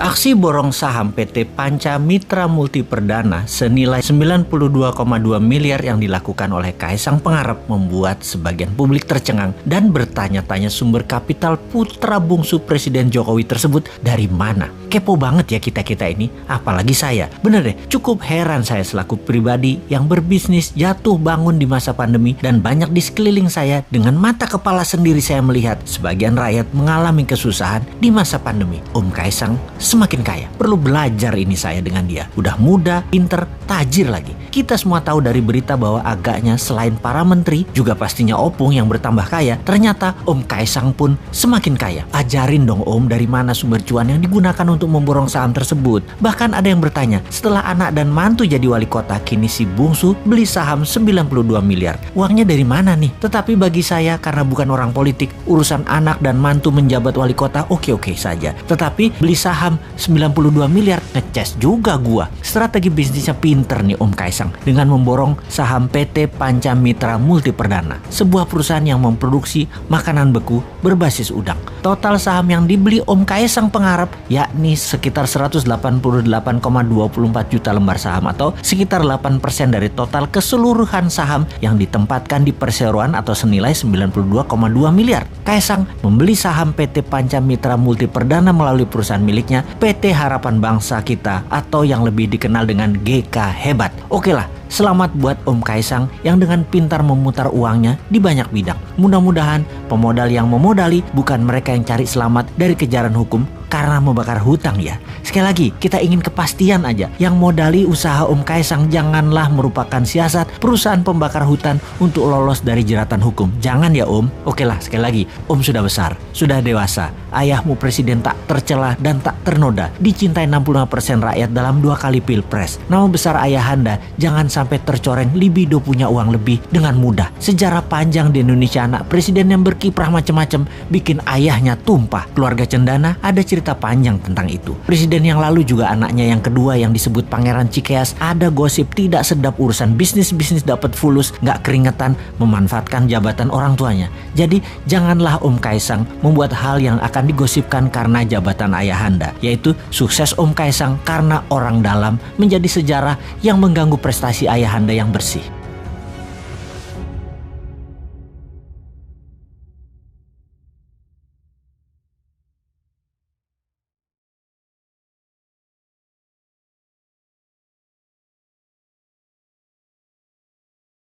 Aksi borong saham PT Panca Mitra Multi Perdana senilai 92,2 miliar yang dilakukan oleh Kaisang Pangarep membuat sebagian publik tercengang dan bertanya-tanya sumber kapital putra bungsu Presiden Jokowi tersebut dari mana. Kepo banget ya kita-kita ini, apalagi saya. Bener deh, cukup heran saya selaku pribadi yang berbisnis jatuh bangun di masa pandemi dan banyak di sekeliling saya dengan mata kepala sendiri saya melihat sebagian rakyat mengalami kesusahan di masa pandemi. Om Kaisang semakin kaya. Perlu belajar ini saya dengan dia. Udah muda, pinter, tajir lagi. Kita semua tahu dari berita bahwa agaknya selain para menteri, juga pastinya Opung yang bertambah kaya. Ternyata Om Kaisang pun semakin kaya. Ajarin dong Om dari mana sumber cuan yang digunakan untuk memborong saham tersebut. Bahkan ada yang bertanya, setelah anak dan mantu jadi wali kota, kini si bungsu beli saham 92 miliar. Uangnya dari mana nih? Tetapi bagi saya, karena bukan orang politik, urusan anak dan mantu menjabat wali kota oke-oke saja. Tetapi beli saham 92 miliar, ngeces juga gua. Strategi bisnisnya pinter nih Om Kaisang dengan memborong saham PT Panca Mitra Multi Perdana, sebuah perusahaan yang memproduksi makanan beku berbasis udang. Total saham yang dibeli Om Kaisang Pangarep yakni sekitar 188,24 juta lembar saham atau sekitar 8% dari total keseluruhan saham yang ditempatkan di perseroan atau senilai 92,2 miliar. Kaisang membeli saham PT Panca Mitra Multi Perdana melalui perusahaan miliknya PT Harapan Bangsa Kita atau yang lebih dikenal dengan GK Hebat. Oke lah, selamat buat Om Kaisang yang dengan pintar memutar uangnya di banyak bidang. Mudah-mudahan pemodal yang memodali bukan mereka yang cari selamat dari kejaran hukum karena membakar hutang ya. Sekali lagi, kita ingin kepastian aja. Yang modali usaha Om Kaisang janganlah merupakan siasat perusahaan pembakar hutan untuk lolos dari jeratan hukum. Jangan ya Om. Oke lah, sekali lagi, Om sudah besar, sudah dewasa. Ayahmu presiden tak tercela dan tak ternoda. Dicintai 65% rakyat dalam 2 kali pilpres. Nama besar ayahanda jangan sampai tercoreng libido punya uang lebih dengan mudah. Sejarah panjang di Indonesia anak presiden yang berkiprah macam-macam bikin ayahnya tumpah. Keluarga Cendana ada cerita panjang tentang itu. Presiden yang lalu juga anaknya yang kedua yang disebut Pangeran Cikeas ada gosip tidak sedap urusan bisnis dapat fulus, gak keringetan memanfaatkan jabatan orang tuanya. Jadi janganlah Om Kaisang membuat hal yang akan digosipkan karena jabatan ayahanda, yaitu sukses Om Kaisang karena orang dalam menjadi sejarah yang mengganggu prestasi ayahanda yang bersih.